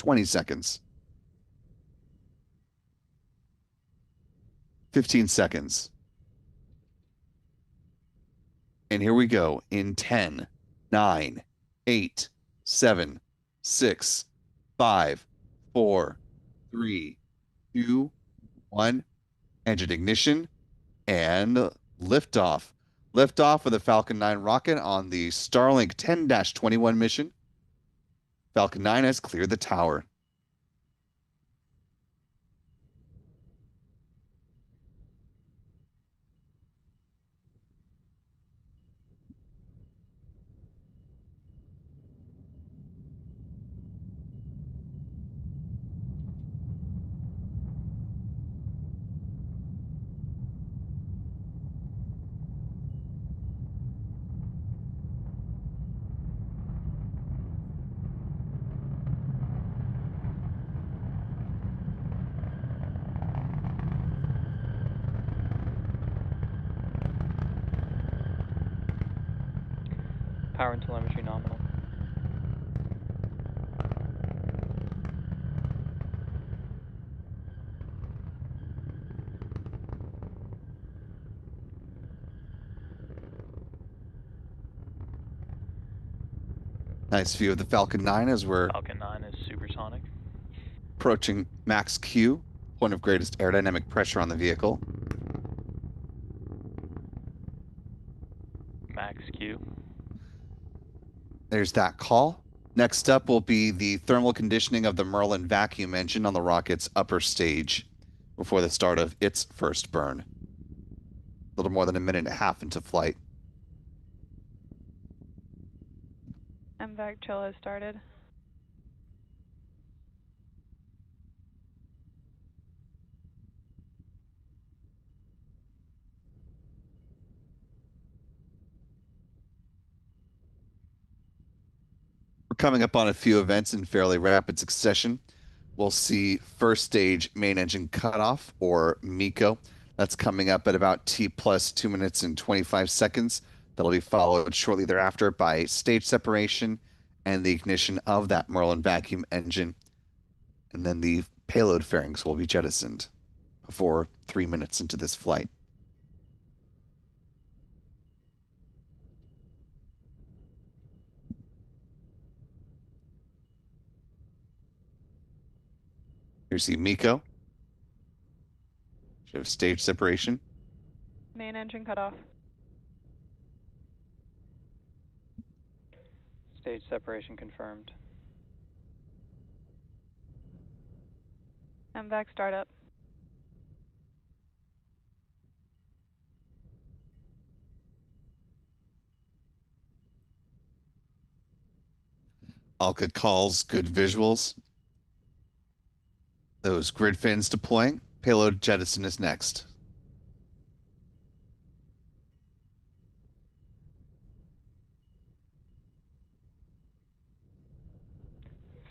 20 seconds. 15 seconds. And here we go in 10, 9, 8, 7, 6, 5, 4, 3, 2, 1. Engine ignition and liftoff. Liftoff of the Falcon 9 rocket on the Starlink 10-21 mission. Falcon 9 has cleared the tower. Power and telemetry nominal. Nice view of the Falcon 9 as we're Falcon 9 is supersonic. approaching max Q, point of greatest aerodynamic pressure on the vehicle. Max Q. There's that call. Next up will be the thermal conditioning of the Merlin vacuum engine on the rocket's upper stage before the start of its first burn. A little more than a minute and a half into flight. MVAC chill has started. We're coming up on a few events in fairly rapid succession. We'll see first stage main engine cutoff, or MECO. That's coming up at about T plus 2 minutes and 25 seconds. That'll be followed shortly thereafter by stage separation and the ignition of that Merlin vacuum engine. And then the payload fairings will be jettisoned before 3 minutes into this flight. Here's the MECO. Show stage separation. Main engine cut off. Stage separation confirmed. MVAC startup. All good calls, good visuals. Those grid fins deploying. Payload jettison is next.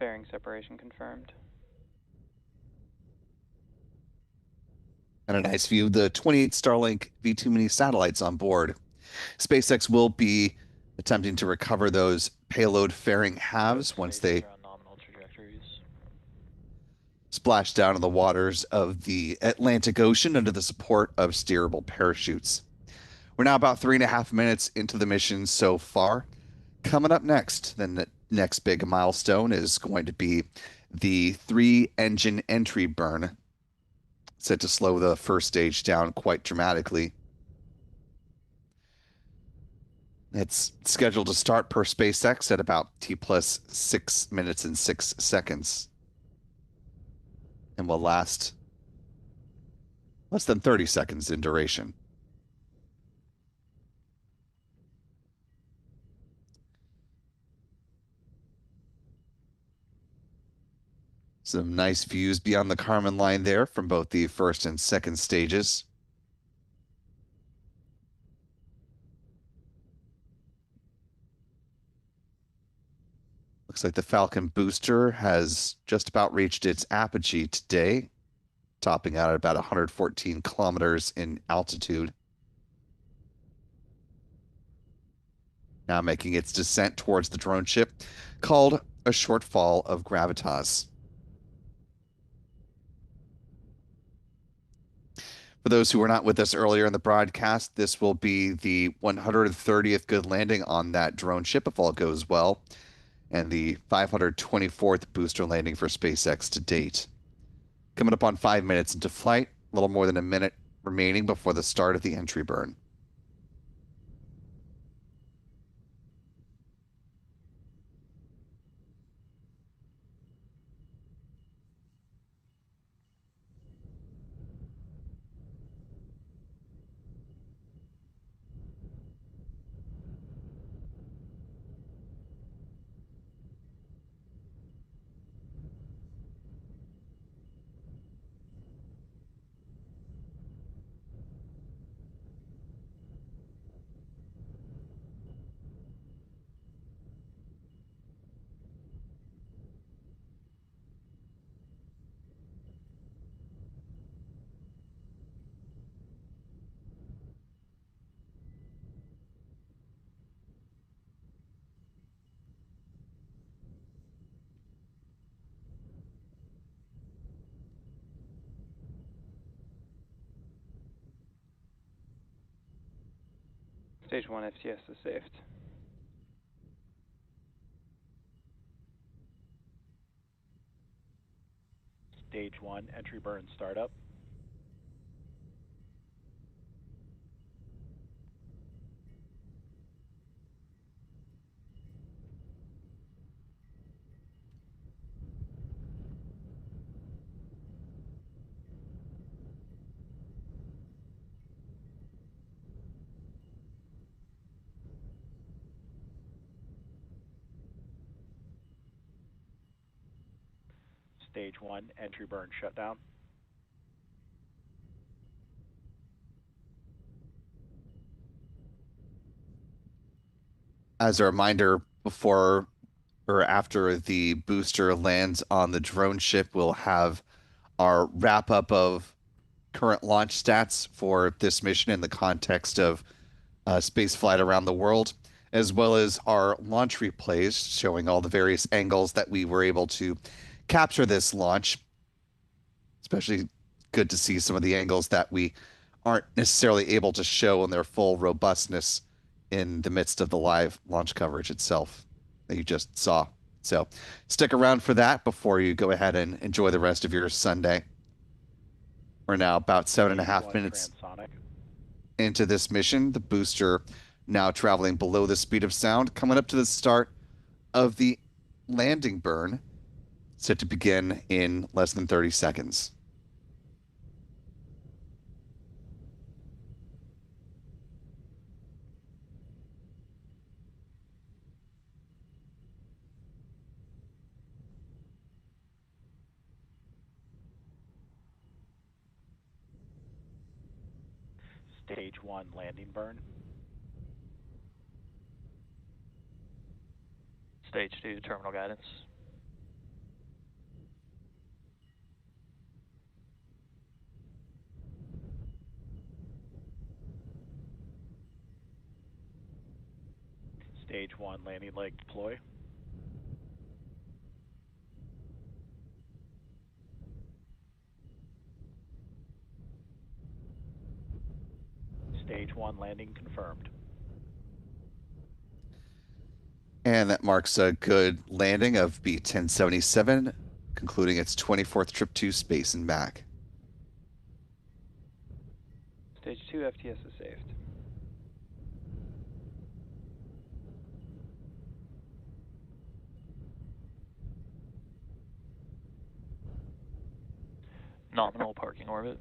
Fairing separation confirmed. And a nice view of the 28 Starlink V2 mini satellites on board. SpaceX will be attempting to recover those payload fairing halves once they nominal trajectories. splash down in the waters of the Atlantic Ocean under the support of steerable parachutes. We're now about 3.5 minutes into the mission so far. Coming up next, the next big milestone is going to be the 3-engine entry burn, set to slow the first stage down quite dramatically. It's scheduled to start per SpaceX at about T plus 6 minutes and 6 seconds and will last less than 30 seconds in duration. Some nice views beyond the Kármán line there from both the first and second stages. Looks like the Falcon booster has just about reached its apogee today, topping out at about 114 kilometers in altitude. Now making its descent towards the drone ship, called a short fall of gravitas. For those who were not with us earlier in the broadcast, this will be the 130th good landing on that drone ship if all goes well, and the 524th booster landing for SpaceX to date. Coming up on 5 minutes into flight, a little more than a minute remaining before the start of the entry burn. Stage 1 FTS is saved. Stage 1 entry burn startup. Stage 1 entry burn shutdown. As a reminder, before or after the booster lands on the drone ship, we'll have our wrap up of current launch stats for this mission in the context of space flight around the world, as well as our launch replays showing all the various angles that we were able to capture this launch. Especially good to see some of the angles that we aren't necessarily able to show in their full robustness in the midst of the live launch coverage itself that you just saw. So stick around for that before you go ahead and enjoy the rest of your Sunday. We're now about 7.5 minutes into this mission. The booster now traveling below the speed of sound, coming up to the start of the landing burn, set to begin in less than 30 seconds. Stage 1 landing burn. Stage 2 terminal guidance. Stage 1 landing leg deploy. Stage 1 landing confirmed. And that marks a good landing of B-1077, concluding its 24th trip to space and back. Stage 2 FTS is saved. Nominal parking orbit.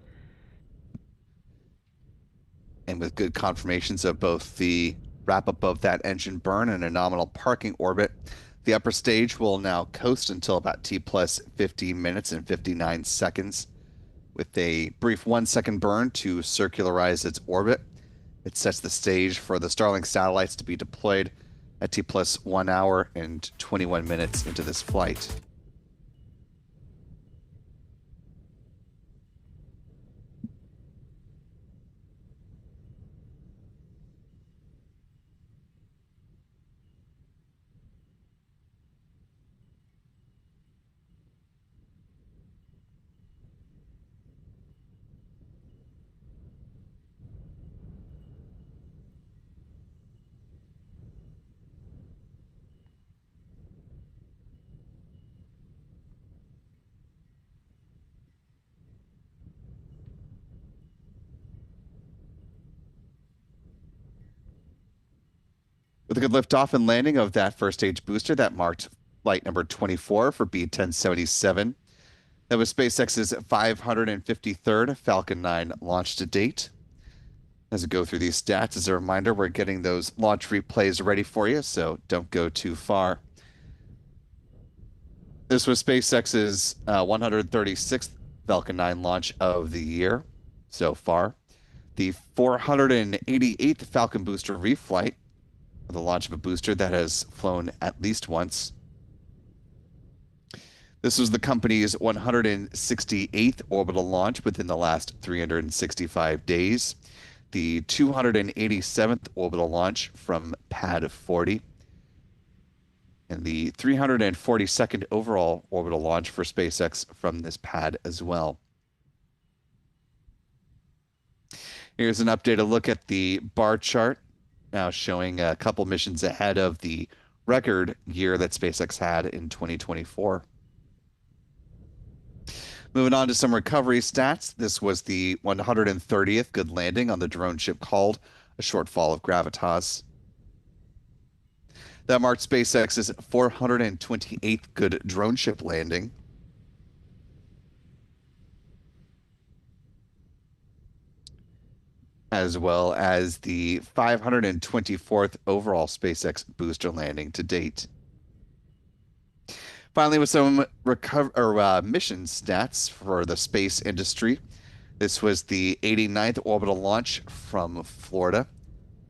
And with good confirmations of both the wrap up of that engine burn and a nominal parking orbit, the upper stage will now coast until about T plus 15 minutes and 59 seconds, with a brief 1-second burn to circularize its orbit. It sets the stage for the Starlink satellites to be deployed at T plus 1 hour and 21 minutes into this flight. With a good liftoff and landing of that first stage booster, that marked flight number 24 for B-1077. That was SpaceX's 553rd Falcon 9 launch to date. As we go through these stats, as a reminder, we're getting those launch replays ready for you, so don't go too far. This was SpaceX's 136th Falcon 9 launch of the year so far. The 488th Falcon booster reflight, the launch of a booster that has flown at least once. This was the company's 168th orbital launch within the last 365 days, the 287th orbital launch from Pad 40, and the 342nd overall orbital launch for SpaceX from this pad as well. Here's an updated look at the bar chart, now showing a couple missions ahead of the record year that SpaceX had in 2024. Moving on to some recovery stats. This was the 130th good landing on the drone ship called a shortfall of gravitas. That marked SpaceX's 428th good drone ship landing. As well as the 524th overall SpaceX booster landing to date. Finally, with some mission stats for the space industry. This was the 89th orbital launch from Florida.